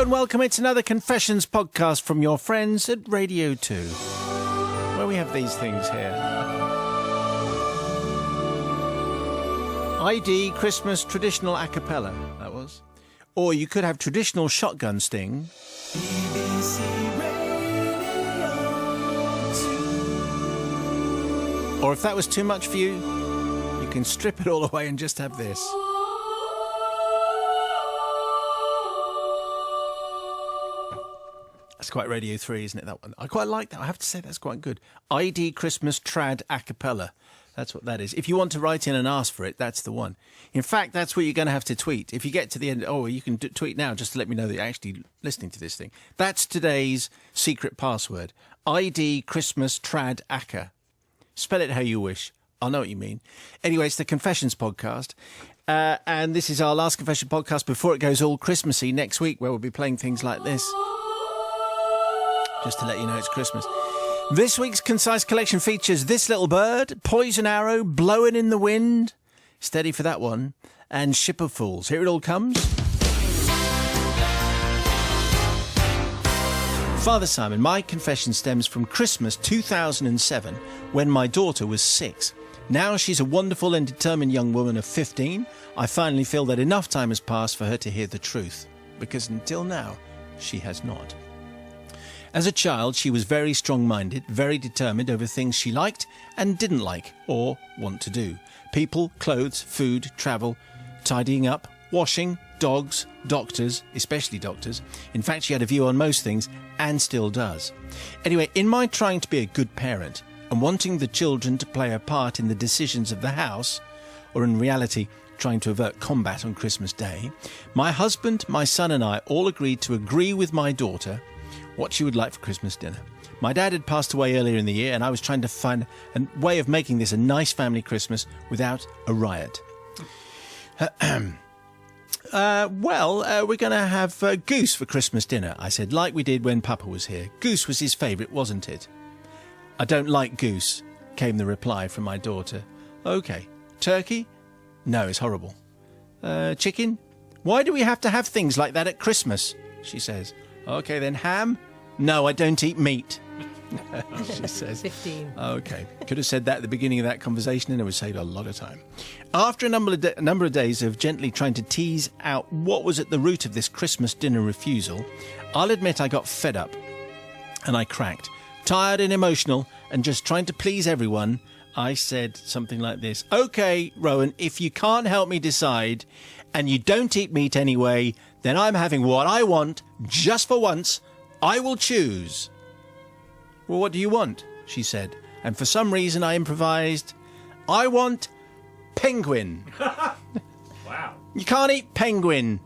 and welcome. It's another Confessions podcast from your friends at Radio 2, where we have these things here. ID Christmas traditional a cappella, that was. Or you could have traditional shotgun sting. BBC Radio 2. Or if that was too much for you, you can strip it all away and just have this. That's quite Radio 3, isn't it, that one? I quite like that. I have to say that's quite good. ID Christmas trad a cappella. That's what that is. If you want to write in and ask for it, that's the one. In fact, that's what you're going to have to tweet. If you get to the end, you can tweet now just to let me know that you're actually listening to this thing. That's today's secret password. ID Christmas trad acca. Spell it how you wish. I know what you mean. Anyway, it's the Confessions podcast. And this is our last Confession podcast before it goes all Christmassy next week, where we'll be playing things like this. Just to let you know it's Christmas. This week's Concise Collection features This Little Bird, Poison Arrow, Blowing in the Wind, steady for that one, and Ship of Fools. Here it all comes. Father Simon, my confession stems from Christmas 2007, when my daughter was 6. Now she's a wonderful and determined young woman of 15. I finally feel that enough time has passed for her to hear the truth, because until now, she has not. As a child, she was very strong-minded, very determined over things she liked and didn't like or want to do. People, clothes, food, travel, tidying up, washing, dogs, doctors, especially doctors. In fact, she had a view on most things and still does. Anyway, in my trying to be a good parent and wanting the children to play a part in the decisions of the house, or in reality, trying to avert combat on Christmas Day, my husband, my son and I all agreed to agree with my daughter what she would like for Christmas dinner. My dad had passed away earlier in the year, and I was trying to find a way of making this a nice family Christmas without a riot. We're going to have goose for Christmas dinner, I said, like we did when Papa was here. Goose was his favourite, wasn't it? I don't like goose, came the reply from my daughter. OK. Turkey? No, it's horrible. Chicken? Why do we have to have things like that at Christmas? She says. OK, then ham? No, I don't eat meat, she says. 15. OK. Could have said that at the beginning of that conversation and it would save a lot of time. After a number of days of gently trying to tease out what was at the root of this Christmas dinner refusal, I'll admit I got fed up and I cracked. Tired and emotional and just trying to please everyone, I said something like this. OK, Rowan, if you can't help me decide and you don't eat meat anyway, then I'm having what I want, just for once. I will choose. Well, what do you want? She said. And for some reason I improvised, I want penguin. Wow. You can't eat penguin,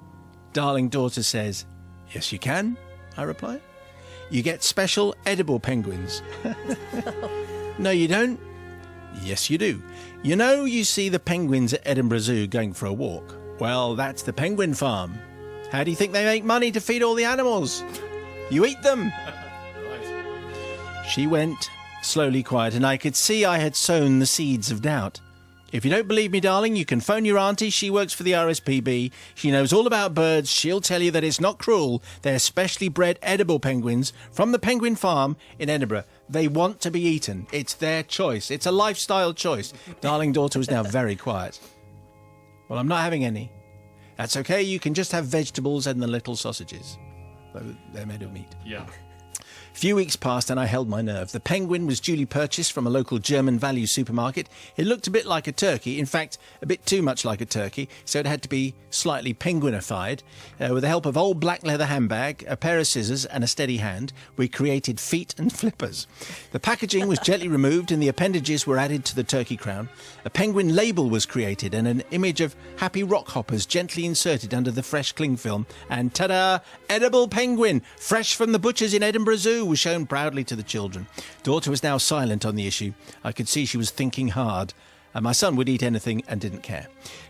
darling daughter says. Yes, you can, I reply. You get special edible penguins. No, you don't. Yes, you do. You know, you see the penguins at Edinburgh Zoo going for a walk. Well, that's the penguin farm. How do you think they make money to feed all the animals? You eat them. Right. She went slowly quiet, and I could see I had sown the seeds of doubt. If you don't believe me, darling, you can phone your auntie. She works for the RSPB. She knows all about birds. She'll tell you that it's not cruel. They're specially bred edible penguins from the penguin farm in Edinburgh. They want to be eaten. It's their choice. It's a lifestyle choice. Darling daughter was now very quiet. Well, I'm not having any. That's okay, you can just have vegetables and the little sausages. They're made of meat. Yeah. A few weeks passed and I held my nerve. The penguin was duly purchased from a local German value supermarket. It looked a bit like a turkey, in fact, a bit too much like a turkey, so it had to be slightly penguinified. With the help of old black leather handbag, a pair of scissors and a steady hand, we created feet and flippers. The packaging was gently removed and the appendages were added to the turkey crown. A penguin label was created and an image of happy rock hoppers gently inserted under the fresh cling film. And ta-da! Edible penguin, fresh from the butchers in Edinburgh Zoo, was shown proudly to the children. Daughter was now silent on the issue. I could see she was thinking hard. And my son would eat anything and didn't care.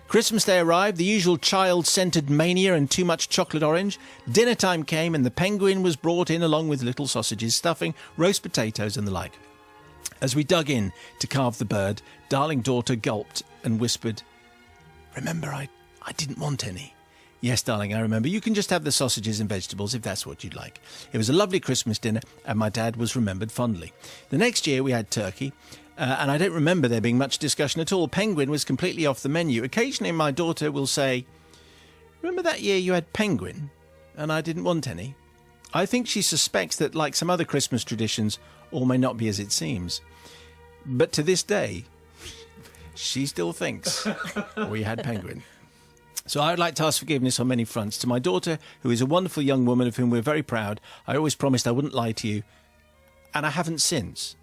Christmas Day arrived, the usual child-centred mania and too much chocolate orange. Dinner time came and the penguin was brought in along with little sausages, stuffing, roast potatoes and the like. As we dug in to carve the bird, darling daughter gulped and whispered, "Remember, I didn't want any. Yes, darling, I remember. You can just have the sausages and vegetables if that's what you'd like. It was a lovely Christmas dinner, and my dad was remembered fondly. The next year we had turkey, and I don't remember there being much discussion at all. Penguin was completely off the menu. Occasionally my daughter will say, "Remember that year you had penguin, and I didn't want any?" I think she suspects that, like some other Christmas traditions, all may not be as it seems. But to this day, she still thinks we had penguin. So I would like to ask forgiveness on many fronts. To my daughter, who is a wonderful young woman of whom we're very proud, I always promised I wouldn't lie to you, and I haven't since.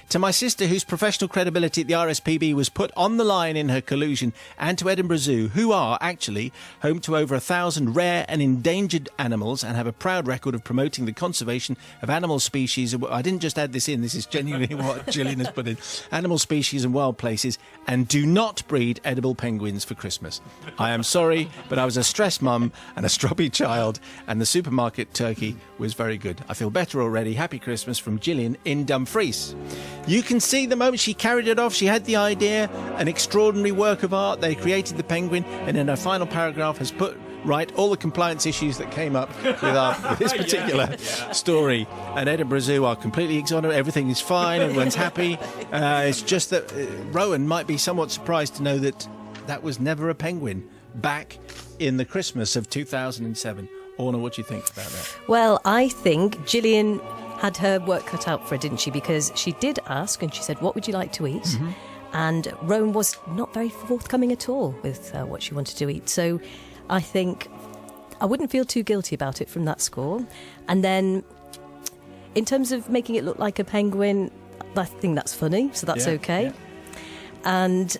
To my sister, whose professional credibility at the RSPB was put on the line in her collusion, and to Edinburgh Zoo, who are actually home to over 1,000 rare and endangered animals and have a proud record of promoting the conservation of animal species. I didn't just add this in, this is genuinely what Gillian has put in. Animal species and wild places, and do not breed edible penguins for Christmas. I am sorry, but I was a stressed mum and a stroppy child, and the supermarket turkey was very good. I feel better already. Happy Christmas from Gillian in Dumfries. You can see the moment she carried it off, she had the idea, an extraordinary work of art. They created the penguin, and in her final paragraph has put right all the compliance issues that came up with this particular story. And Edinburgh Zoo are completely exonerated. Everything is fine. Everyone's happy. It's just that Rowan might be somewhat surprised to know that that was never a penguin back in the Christmas of 2007. Orna, what do you think about that? Well, I think Gillian had her work cut out for her, didn't she? Because she did ask, and she said, "What would you like to eat?" Mm-hmm. And Rowan was not very forthcoming at all with what she wanted to eat. So I think I wouldn't feel too guilty about it from that score. And then in terms of making it look like a penguin, I think that's funny, so that's okay. Yeah. And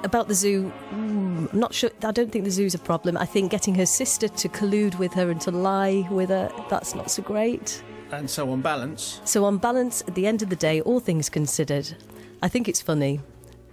about the zoo, I'm not sure. I don't think the zoo's a problem. I think getting her sister to collude with her and to lie with her, that's not so great. And so on balance? So on balance, at the end of the day, all things considered, I think it's funny.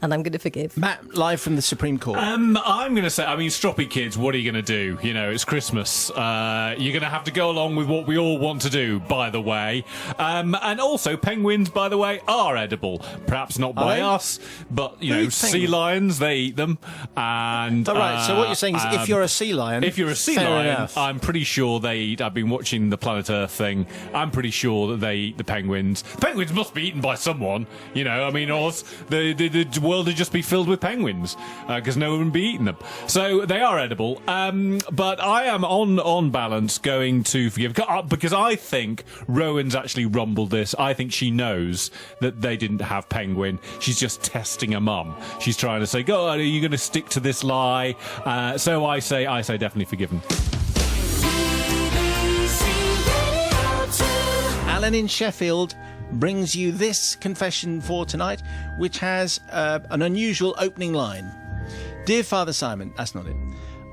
And I'm going to forgive. Matt, live from the Supreme Court. I'm going to say, stroppy kids, what are you going to do? You know, it's Christmas. You're going to have to go along with what we all want to do, by the way. And also, penguins, by the way, are edible. Perhaps not by us, but, sea lions, they eat them. And all right, so what you're saying is if you're a sea lion... If you're a sea lion, enough. I'm pretty sure they eat... I've been watching the Planet Earth thing. I'm pretty sure that they eat the penguins. Penguins must be eaten by someone, or the world would just be filled with penguins because no one would be eating them. So they are edible. But I am on balance going to forgive because I think Rowan's actually rumbled this. I think she knows that they didn't have penguin. She's just testing her mum. She's trying to say, "God, are you going to stick to this lie?" So I say definitely forgiven. Alan in Sheffield brings you this confession for tonight, which has an unusual opening line. Dear Father Simon, that's not it.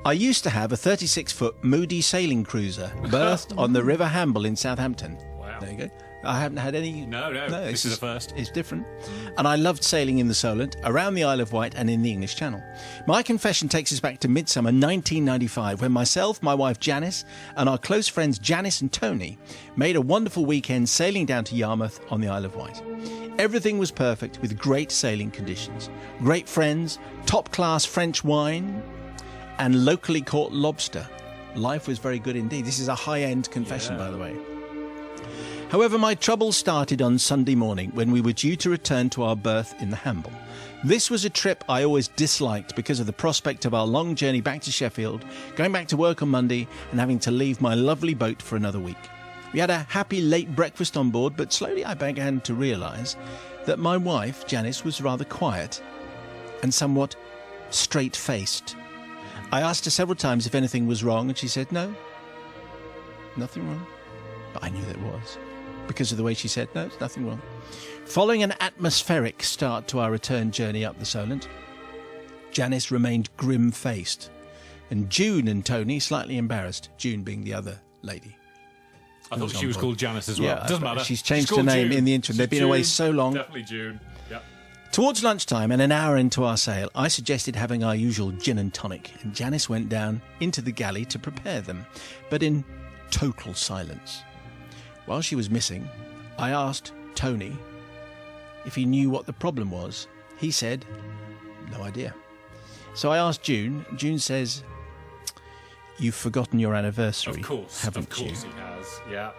I used to have a 36-foot Moody sailing cruiser berthed on the River Hamble in Southampton. Wow. There you go. I haven't had any... No, this is a first. It's different. And I loved sailing in the Solent, around the Isle of Wight and in the English Channel. My confession takes us back to midsummer 1995 when myself, my wife Janice and our close friends Janice and Tony made a wonderful weekend sailing down to Yarmouth on the Isle of Wight. Everything was perfect with great sailing conditions, great friends, top-class French wine and locally caught lobster. Life was very good indeed. This is a high-end confession, by the way. However, my troubles started on Sunday morning when we were due to return to our berth in the Hamble. This was a trip I always disliked because of the prospect of our long journey back to Sheffield, going back to work on Monday and having to leave my lovely boat for another week. We had a happy late breakfast on board, but slowly I began to realise that my wife, Janice, was rather quiet and somewhat straight-faced. I asked her several times if anything was wrong, and she said, "No, nothing wrong." But I knew there was, because of the way she said, "No, it's nothing wrong." Following an atmospheric start to our return journey up the Solent, Janice remained grim-faced, and June and Tony slightly embarrassed, June being the other lady. I thought she was called Janice as well. Yeah, doesn't matter. She's changed her name in the interim. They've been away so long. Definitely June. Yep. Towards lunchtime and an hour into our sail, I suggested having our usual gin and tonic, and Janice went down into the galley to prepare them, but in total silence. While she was missing, I asked Tony if he knew what the problem was. He said, "No idea." So I asked June. June says, you've forgotten your anniversary, Of course, haven't you? he has. Yeah.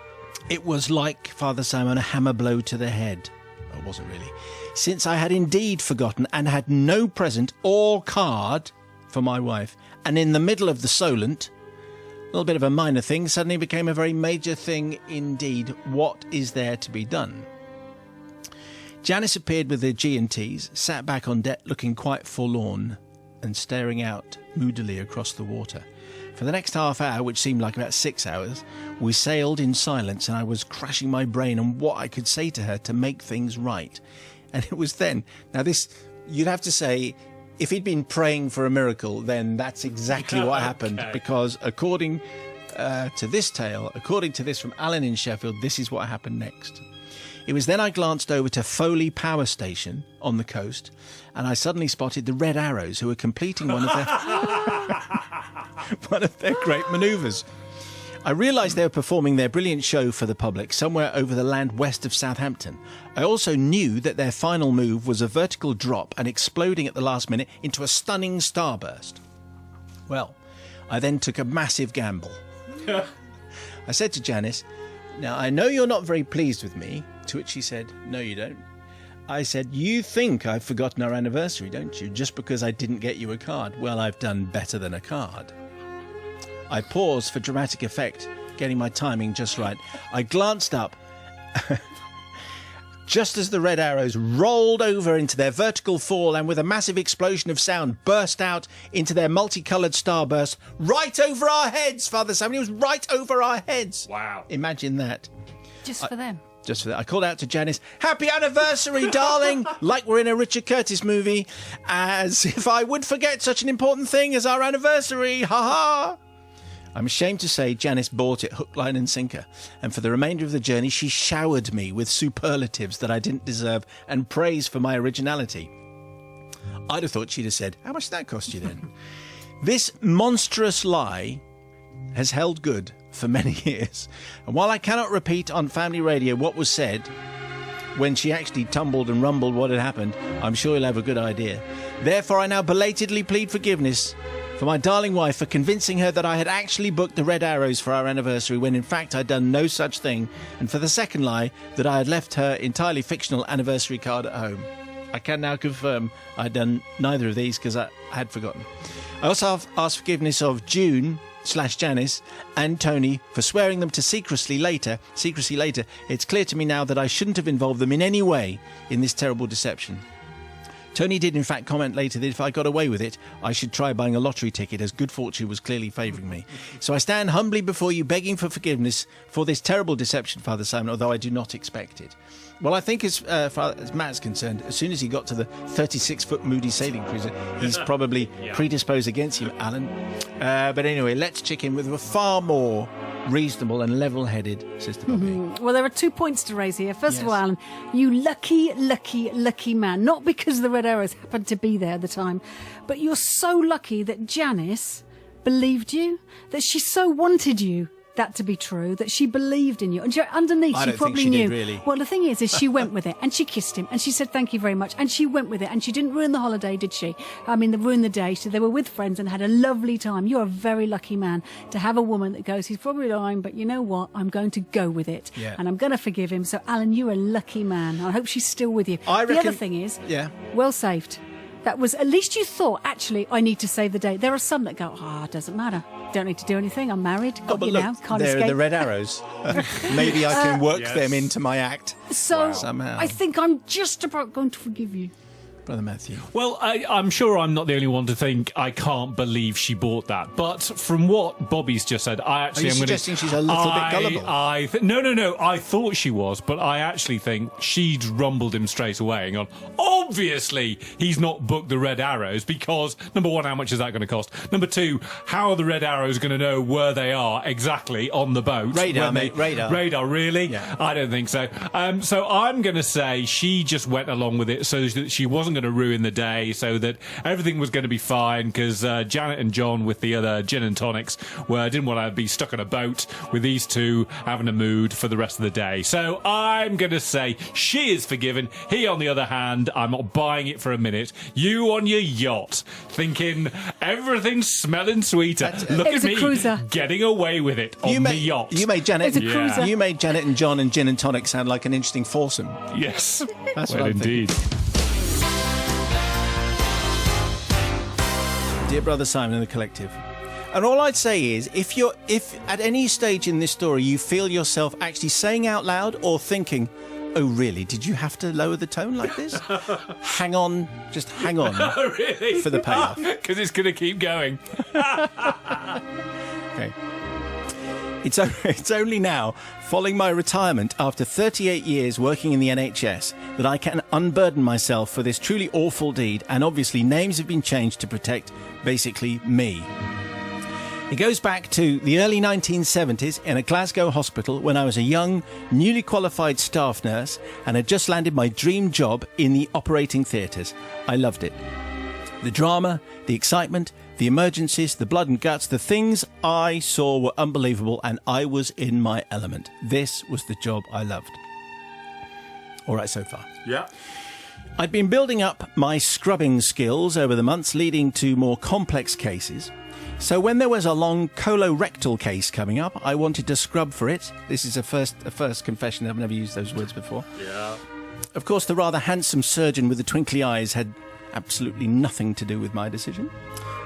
It was like, Father Simon, a hammer blow to the head. Oh, it wasn't really. Since I had indeed forgotten and had no present or card for my wife, and in the middle of the Solent, a little bit of a minor thing suddenly became a very major thing indeed. What is there to be done? Janice appeared with her G&Ts, sat back on deck looking quite forlorn and staring out moodily across the water. For the next half hour, which seemed like about 6 hours, we sailed in silence, and I was crashing my brain on what I could say to her to make things right. And it was then, now this, you'd have to say, if he'd been praying for a miracle, then that's exactly what happened, because according to this tale, according to this from Alan in Sheffield, this is what happened next. It was then I glanced over to Foley Power Station on the coast, and I suddenly spotted the Red Arrows, who were completing one of their great manoeuvres. I realised they were performing their brilliant show for the public somewhere over the land west of Southampton. I also knew that their final move was a vertical drop and exploding at the last minute into a stunning starburst. Well, I then took a massive gamble. I said to Janice, "Now, I know you're not very pleased with me," to which she said, "No, you don't." I said, "You think I've forgotten our anniversary, don't you, just because I didn't get you a card? Well, I've done better than a card." I paused for dramatic effect, getting my timing just right. I glanced up just as the Red Arrows rolled over into their vertical fall and with a massive explosion of sound burst out into their multicoloured starburst right over our heads, Father Simon. It was right over our heads. Wow. Imagine that. Just for them. Just for that. I called out to Janice, "Happy anniversary, darling," like we're in a Richard Curtis movie, as if I would forget such an important thing as our anniversary. Ha ha. I'm ashamed to say Janice bought it hook, line and sinker, and for the remainder of the journey she showered me with superlatives that I didn't deserve and praise for my originality. I'd have thought she'd have said, "How much did that cost you then?" This monstrous lie has held good for many years, and while I cannot repeat on family radio what was said when she actually tumbled and rumbled what had happened, I'm sure you'll have a good idea. Therefore I now belatedly plead forgiveness for my darling wife for convincing her that I had actually booked the Red Arrows for our anniversary when in fact I'd done no such thing, and for the second lie that I had left her entirely fictional anniversary card at home. I can now confirm I'd done neither of these because I had forgotten. I also asked forgiveness of June/Janice and Tony for swearing them to secrecy later. It's clear to me now that I shouldn't have involved them in any way in this terrible deception. Tony did in fact comment later that if I got away with it, I should try buying a lottery ticket, as good fortune was clearly favouring me. So I stand humbly before you begging for forgiveness for this terrible deception, Father Simon, although I do not expect it. Well, I think as far as Matt's concerned, as soon as he got to the 36-foot Moody sailing cruiser, he's probably predisposed against you, Alan. But anyway, let's check in with a far more reasonable and level-headed Sister Bobby. Well, there are 2 points to raise here. First of all, Yes. Alan, you lucky man. Not because the Red Arrows happened to be there at the time, but you're so lucky that Janice believed you, that she so wanted you that to be true, that she believed in you. And underneath, I she don't think probably she knew. did, really. Well, the thing is she went with it, and she kissed him, and she said thank you very much, and she went with it, and she didn't ruin the holiday, did she? I mean, ruin the day. So they were with friends and had a lovely time. You're a very lucky man to have a woman that goes, he's probably lying, but you know what? I'm going to go with it, Yeah. and I'm going to forgive him. So, Alan, you're a lucky man. I hope she's still with you. I The other reckon- thing is, Yeah. well saved. That was, at least you thought, actually, I need to save the day. There are some that go, it doesn't matter. Don't need to do anything. I'm married. Got But you look, now. Can't they're escape. the Red Arrows. Maybe I can work Yes. them into my act. So Somehow. I think I'm just about going to forgive you. Brother Matthew. Well, I'm sure I'm not the only one to think I can't believe she bought that. But from what Bobby's just said, I actually Are you am going to. suggesting she's a little bit gullible? No. I thought she was, but I actually think she'd rumbled him straight away and gone, obviously he's not booked the Red Arrows because, number one, how much is that going to cost? Number two, how are the Red Arrows going to know where they are exactly on the boat? Radar, when mate, radar. Radar, really? Yeah. I don't think so. So I'm going to say she just went along with it so that she wasn't going going to ruin the day, so that everything was going to be fine, because Janet and John with the other gin and tonics didn't want to be stuck on a boat with these two having a mood for the rest of the day. So I'm going to say she is forgiven. He, on the other hand, I'm not buying it for a minute. You on your yacht, thinking everything's smelling sweeter. Look It at was a me cruiser. getting away with it on the yacht. You made Janet. It's a cruiser. You made Janet and John and gin and tonic sound like an interesting foursome. Yes, That's well, what I'm indeed. Dear brother Simon and the collective. And all I'd say is, if at any stage in this story you feel yourself actually saying out loud or thinking, oh really, did you have to lower the tone like this? Hang on, just hang on. Oh, really? For the payoff. Because it's going to keep going. Okay. It's only now, following my retirement after 38 years working in the NHS, that I can unburden myself for this truly awful deed, and obviously names have been changed to protect, basically, me. It goes back to the early 1970s in a Glasgow hospital when I was a young, newly qualified staff nurse and had just landed my dream job in the operating theatres. I loved it. The drama, the excitement, the emergencies, the blood and guts, the things I saw were unbelievable, and I was in my element. This was the job I loved. All right so far. Yeah. I'd been building up my scrubbing skills over the months, leading to more complex cases. So when there was a long colorectal case coming up, I wanted to scrub for it. This is a first confession. I've never used those words before. Yeah. Of course, the rather handsome surgeon with the twinkly eyes had absolutely nothing to do with my decision.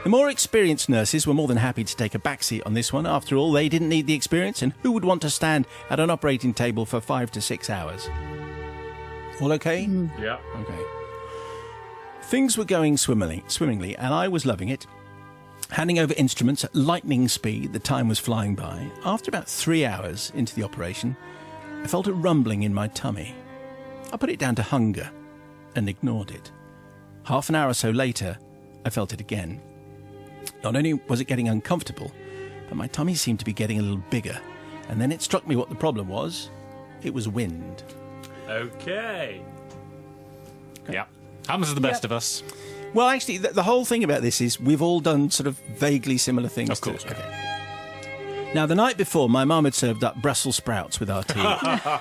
The more experienced nurses were more than happy to take a backseat on this one. After all, they didn't need the experience, and who would want to stand at an operating table for 5 to 6 hours? All okay? Yeah. Okay. Things were going swimmingly, and I was loving it. Handing over instruments at lightning speed, the time was flying by. After about 3 hours into the operation, I felt a rumbling in my tummy. I put it down to hunger and ignored it. Half an hour or so later, I felt it again. Not only was it getting uncomfortable, but my tummy seemed to be getting a little bigger. And then it struck me what the problem was. It was wind. Okay. Yeah. Happens to the best of us. Well, actually, the whole thing about this is we've all done sort of vaguely similar things. Of course. Okay. Now, the night before, my mum had served up Brussels sprouts with our tea.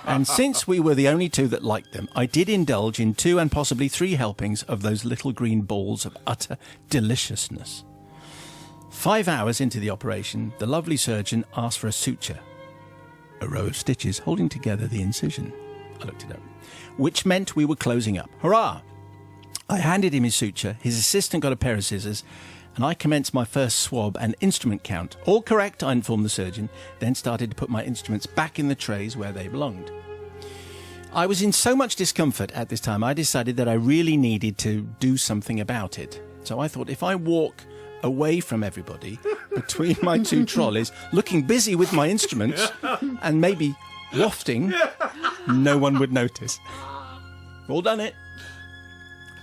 And since we were the only two that liked them, I did indulge in 2 and possibly 3 helpings of those little green balls of utter deliciousness. 5 hours into the operation, the lovely surgeon asked for a suture. A row of stitches holding together the incision. I looked it up. Which meant we were closing up. Hurrah! I handed him his suture, his assistant got a pair of scissors, and I commenced my first swab and instrument count. All correct, I informed the surgeon, then started to put my instruments back in the trays where they belonged. I was in so much discomfort at this time, I decided that I really needed to do something about it. So I thought, if I walk away from everybody, between my 2 trolleys, looking busy with my instruments, and maybe wafting, no one would notice. All done it.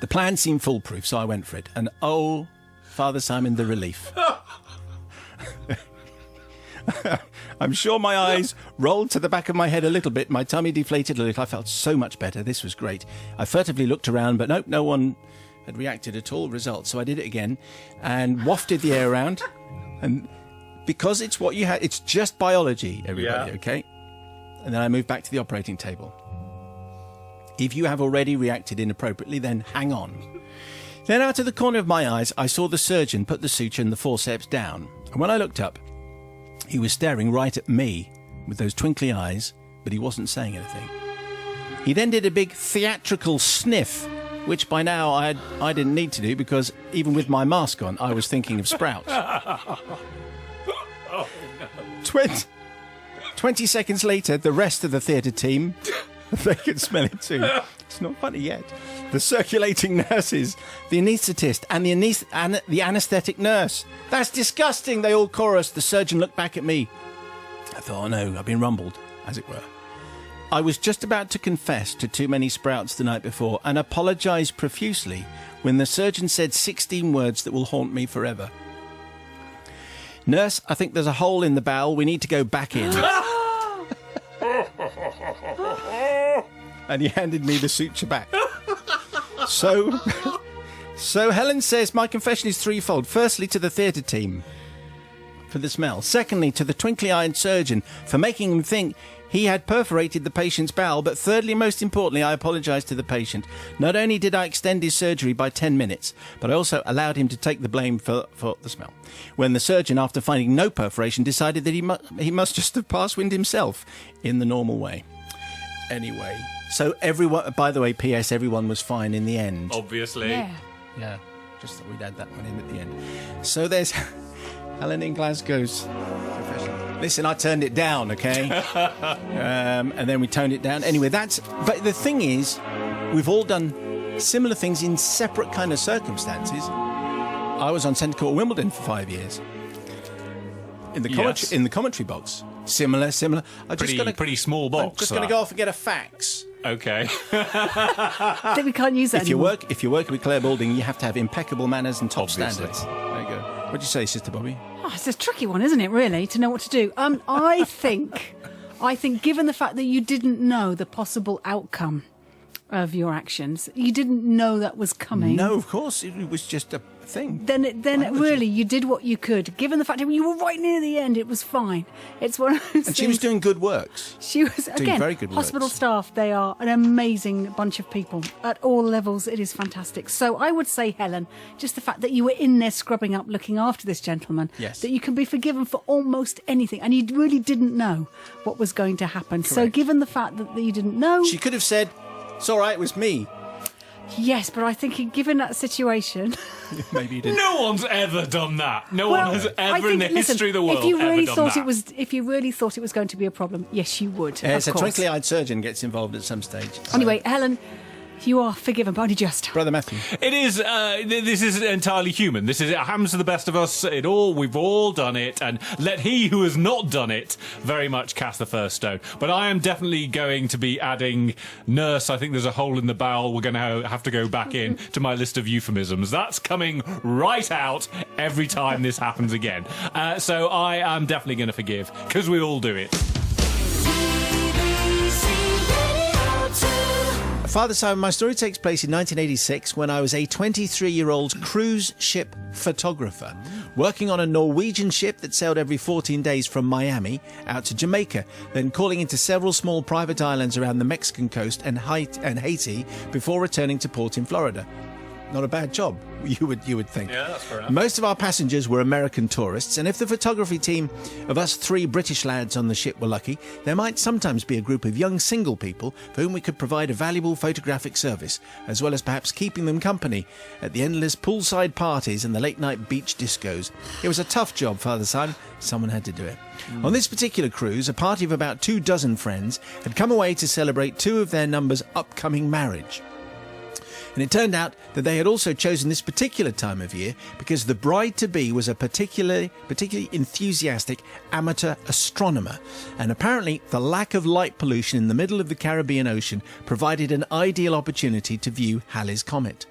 The plan seemed foolproof, so I went for it. And oh, Father Simon, the relief. I'm sure my eyes rolled to the back of my head a little bit. My tummy deflated a little. I felt so much better. This was great. I furtively looked around, but nope, no one had reacted at all. Result. So I did it again and wafted the air around. And because it's what you had, it's just biology, everybody, okay? And then I moved back to the operating table. If you have already reacted inappropriately, then hang on. Then out of the corner of my eyes, I saw the surgeon put the suture and the forceps down. And when I looked up, he was staring right at me with those twinkly eyes, but he wasn't saying anything. He then did a big theatrical sniff, which by now I didn't need to do because even with my mask on, I was thinking of sprouts. 20 seconds later, the rest of the theatre team... They could smell it too. It's not funny yet. The circulating nurses, the anaesthetist, and the anaesthetic nurse. That's disgusting, they all chorused. The surgeon looked back at me. I thought, oh no, I've been rumbled, as it were. I was just about to confess to too many sprouts the night before and apologised profusely when the surgeon said 16 words that will haunt me forever. Nurse, I think there's a hole in the bowel. We need to go back in. And he handed me the suture back. So So Helen says, my confession is threefold. Firstly, to the theatre team for the smell. Secondly, to the twinkly-eyed surgeon for making him think he had perforated the patient's bowel. But thirdly, most importantly, I apologise to the patient. Not only did I extend his surgery by 10 minutes, but I also allowed him to take the blame for the smell. When the surgeon, after finding no perforation, decided that he must just have passed wind himself in the normal way. Anyway, so everyone, by the way, P.S., everyone was fine in the end. Obviously. Yeah, just thought we'd add that one in at the end. So there's Helen in Glasgow's confession. Listen, I turned it down, okay? And then we toned it down. Anyway, but the thing is, we've all done similar things in separate kind of circumstances. I was on Centre Court Wimbledon for 5 years. In the commentary box. Similar. Pretty small box. I'm just going to go off and get a fax. Okay. I think we can't use that anymore. If you're working with Claire Balding, you have to have impeccable manners and top Obviously. standards. There you go. What'd you say, Sister Bobby? Oh, it's a tricky one, isn't it, really, to know what to do? I think, given the fact that you didn't know the possible outcome of your actions, you didn't know that was coming. No, of course. It was just a thing. Then really, you did what you could. Given the fact that you were right near the end, it was fine. It's one of those And she was doing good works. She was, again, very good hospital works. staff, they are an amazing bunch of people at all levels. It is fantastic. So I would say, Helen, just the fact that you were in there scrubbing up, looking after this gentleman, yes, that you can be forgiven for almost anything. And you really didn't know what was going to happen. Correct. So given the fact that you didn't know... She could have said, it's all right, it was me. Yes, but I think given that situation... Maybe you didn't. No one's ever done that. No one has ever in the history of the world if you really ever thought done that. if you really thought it was going to be a problem, yes, you would. It's of a course. twinkly-eyed surgeon gets involved at some stage. So. Anyway, Helen, you are forgiven, but only just. Brother Matthew. It is. This is entirely human. It happens to the best of us. We've all done it, and let he who has not done it very much cast the first stone. But I am definitely going to be adding nurse. I think there's a hole in the bowel. We're going to have to go back in to my list of euphemisms. That's coming right out every time this happens again. So I am definitely going to forgive because we all do it. Father Simon, my story takes place in 1986 when I was a 23-year-old cruise ship photographer working on a Norwegian ship that sailed every 14 days from Miami out to Jamaica, then calling into several small private islands around the Mexican coast and Haiti before returning to port in Florida. Not a bad job, you would think. Yeah, that's fair enough. Most of our passengers were American tourists, and if the photography team of us three British lads on the ship were lucky, there might sometimes be a group of young single people for whom we could provide a valuable photographic service, as well as perhaps keeping them company at the endless poolside parties and the late-night beach discos. It was a tough job, Father Simon. Someone had to do it. On this particular cruise, a party of about 24 friends had come away to celebrate two of their number's upcoming marriage. And it turned out that they had also chosen this particular time of year because the bride-to-be was a particularly enthusiastic amateur astronomer. And apparently the lack of light pollution in the middle of the Caribbean Ocean provided an ideal opportunity to view Halley's Comet.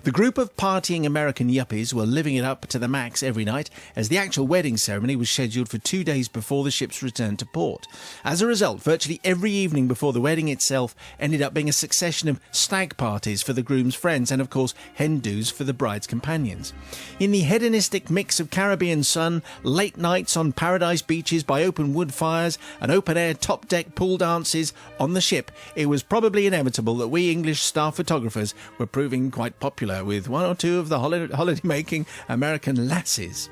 The group of partying American yuppies were living it up to the max every night, as the actual wedding ceremony was scheduled for 2 days before the ship's return to port. As a result, virtually every evening before the wedding itself ended up being a succession of stag parties for the groom's friends and, of course, hen do's for the bride's companions. In the hedonistic mix of Caribbean sun, late nights on paradise beaches by open wood fires, and open-air top-deck pool dances on the ship, it was probably inevitable that we English star photographers were proving quite popular with one or two of the holiday-making American lasses.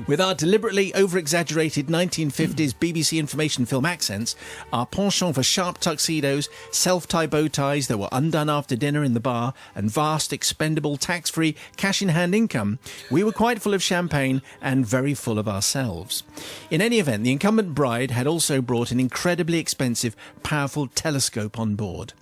With our deliberately over-exaggerated 1950s BBC information film accents, our penchant for sharp tuxedos, self-tie bow ties that were undone after dinner in the bar, and vast, expendable, tax-free, cash-in-hand income, we were quite full of champagne and very full of ourselves. In any event, the incumbent bride had also brought an incredibly expensive, powerful telescope on board,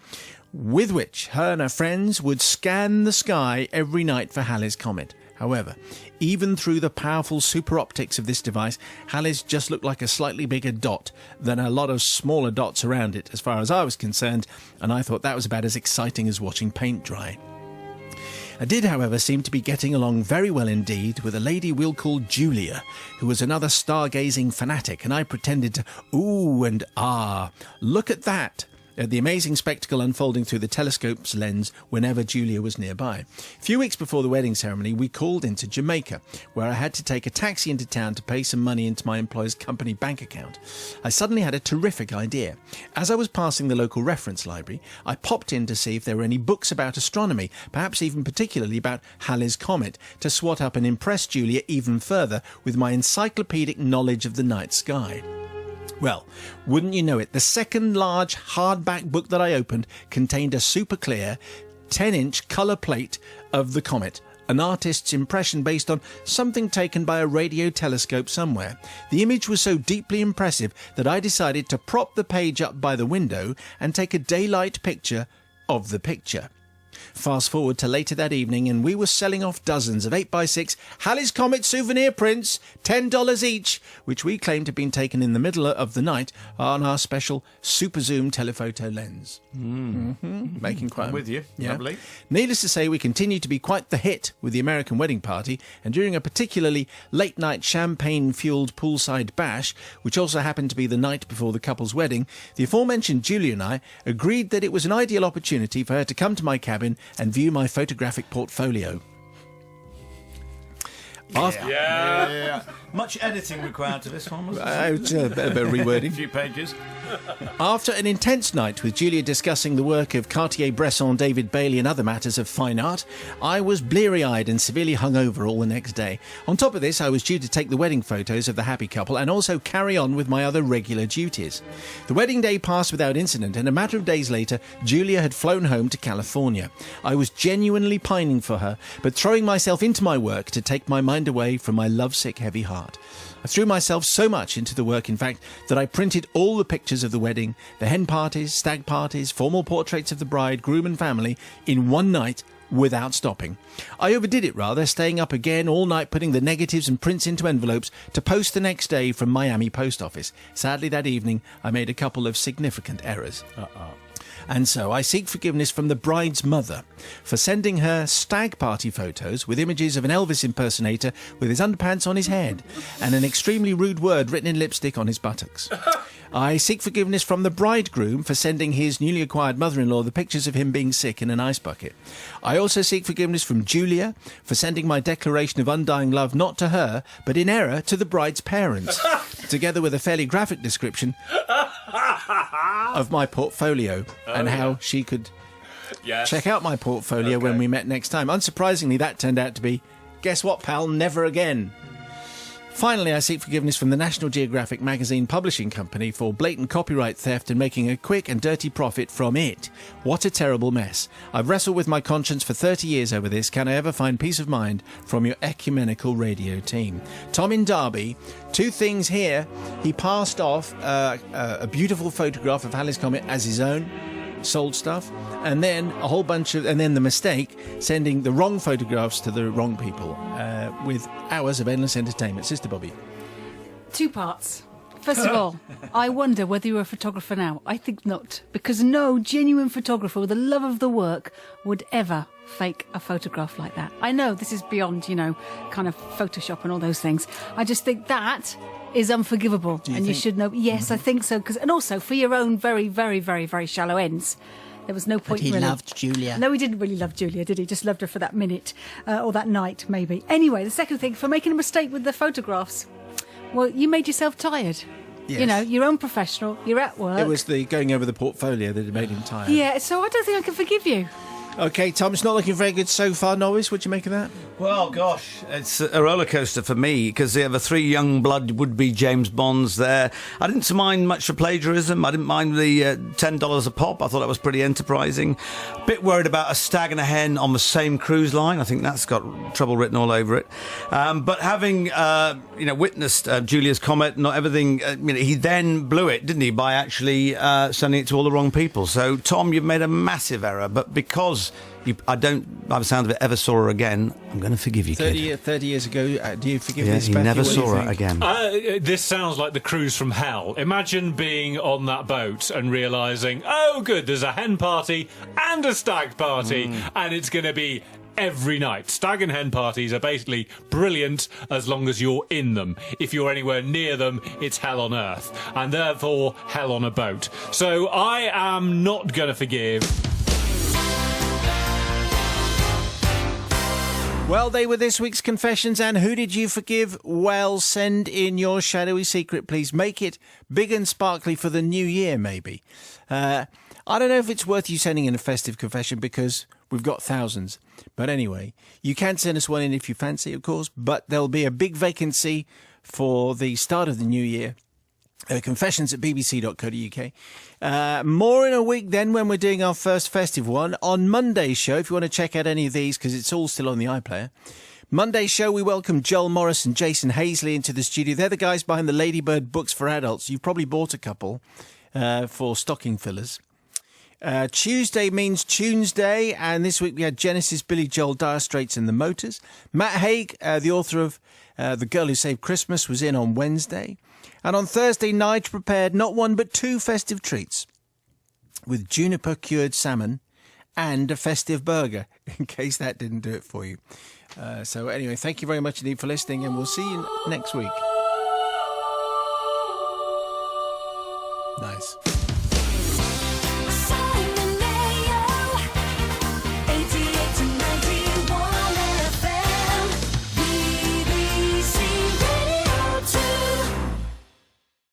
with which her and her friends would scan the sky every night for Halley's Comet. However, even through the powerful super optics of this device, Halley's just looked like a slightly bigger dot than a lot of smaller dots around it, as far as I was concerned, and I thought that was about as exciting as watching paint dry. I did, however, seem to be getting along very well indeed with a lady we'll call Julia, who was another stargazing fanatic, and I pretended to ooh and ah, look at that, at the amazing spectacle unfolding through the telescope's lens whenever Julia was nearby. A few weeks before the wedding ceremony, we called into Jamaica, where I had to take a taxi into town to pay some money into my employer's company bank account. I suddenly had a terrific idea. As I was passing the local reference library, I popped in to see if there were any books about astronomy, perhaps even particularly about Halley's Comet, to swat up and impress Julia even further with my encyclopedic knowledge of the night sky. Well, wouldn't you know it, the second large hardback book that I opened contained a super clear 10-inch colour plate of the comet, an artist's impression based on something taken by a radio telescope somewhere. The image was so deeply impressive that I decided to prop the page up by the window and take a daylight picture of the picture. Fast forward to later that evening, and we were selling off dozens of 8x6 Halley's Comet souvenir prints, $10 each, which we claimed had been taken in the middle of the night on our special super zoom telephoto lens. Making quite. I'm with you. Lovely. Needless to say, we continued to be quite the hit with the American wedding party, and during a particularly late-night champagne-fueled poolside bash, which also happened to be the night before the couple's wedding, the aforementioned Julia and I agreed that it was an ideal opportunity for her to come to my cabin and view my photographic portfolio. Yeah. Much editing required to this one, wasn't it? A bit of rewording. A few pages. After an intense night with Julia discussing the work of Cartier-Bresson, David Bailey and other matters of fine art, I was bleary-eyed and severely hungover all the next day. On top of this, I was due to take the wedding photos of the happy couple and also carry on with my other regular duties. The wedding day passed without incident, and a matter of days later, Julia had flown home to California. I was genuinely pining for her, but throwing myself into my work to take my mind away from my lovesick heavy heart. I threw myself so much into the work, in fact, that I printed all the pictures of the wedding, the hen parties, stag parties, formal portraits of the bride, groom and family in one night without stopping. I overdid it rather, staying up again all night putting the negatives and prints into envelopes to post the next day from Miami post office. Sadly, that evening, I made a couple of significant errors. And so I seek forgiveness from the bride's mother for sending her stag party photos with images of an Elvis impersonator with his underpants on his head and an extremely rude word written in lipstick on his buttocks. I seek forgiveness from the bridegroom for sending his newly acquired mother-in-law the pictures of him being sick in an ice bucket. I also seek forgiveness from Julia for sending my declaration of undying love not to her, but in error to the bride's parents, together with a fairly graphic description of my portfolio and how she could check out my portfolio when we met next time. Unsurprisingly, that turned out to be, guess what, pal, never again. Finally, I seek forgiveness from the National Geographic magazine publishing company for blatant copyright theft and making a quick and dirty profit from it. What a terrible mess. I've wrestled with my conscience for 30 years over this. Can I ever find peace of mind from your ecumenical radio team? Tom in Derby, two things here. He passed off a beautiful photograph of Halley's Comet as his own, sold stuff, and then the mistake, sending the wrong photographs to the wrong people, with hours of endless entertainment. Sister Bobby. Two parts. First of all, I wonder whether you're a photographer now. I think not, because no genuine photographer with a love of the work would ever fake a photograph like that. I know this is beyond, kind of Photoshop and all those things. I just think that is unforgivable, and you should know. Yes, I think so. And also for your own very, very, very, very shallow ends. There was no point. But he really. loved Julia. No, he didn't really love Julia, did he? Just loved her for that minute or that night, maybe. Anyway, the second thing, for making a mistake with the photographs, well, you made yourself tired. Yes. Your own professional, you're at work. It was the going over the portfolio that had made him tired. Yeah, so I don't think I can forgive you. OK, Tom, it's not looking very good so far. Norris, what do you make of that? Well, gosh, it's a roller coaster for me because there were three young blood would-be James Bonds there. I didn't mind much for plagiarism. I didn't mind the $10 a pop. I thought that was pretty enterprising. A bit worried about a stag and a hen on the same cruise line. I think that's got trouble written all over it. But having witnessed Julia's Comet, not everything, he then blew it, didn't he, by actually sending it to all the wrong people. So, Tom, you've made a massive error. But because I don't, by the sound of it, ever saw her again, I'm going to forgive you, kid. 30 years ago, do you forgive Yeah, this? he Matthew? never What do you saw her think? again. This sounds like the cruise from hell. Imagine being on that boat and realising, oh, good, there's a hen party and a stag party, and it's going to be every night. Stag and hen parties are basically brilliant as long as you're in them. If you're anywhere near them, it's hell on earth, and therefore hell on a boat. So I am not going to forgive. Well, they were this week's confessions, and who did you forgive? Well, send in your shadowy secret, please. Make it big and sparkly for the new year, maybe. I don't know if it's worth you sending in a festive confession because we've got thousands. But anyway, you can send us one in if you fancy, of course, but there'll be a big vacancy for the start of the new year. Confessions at bbc.co.uk. More in a week then when we're doing our first festive one. On Monday's show, if you want to check out any of these, because it's all still on the iPlayer. Monday's show, we welcome Joel Morris and Jason Hazley into the studio. They're the guys behind the Ladybird books for adults. You've probably bought a couple for stocking fillers. Tuesday means Tuesday, and this week we had Genesis, Billy Joel, Dire Straits and the Motors. Matt Haig, the author of The Girl Who Saved Christmas, was in on Wednesday. And on Thursday, Nige prepared not one but two festive treats with juniper-cured salmon and a festive burger, in case that didn't do it for you. So anyway, thank you very much indeed for listening, and we'll see you next week. Nice.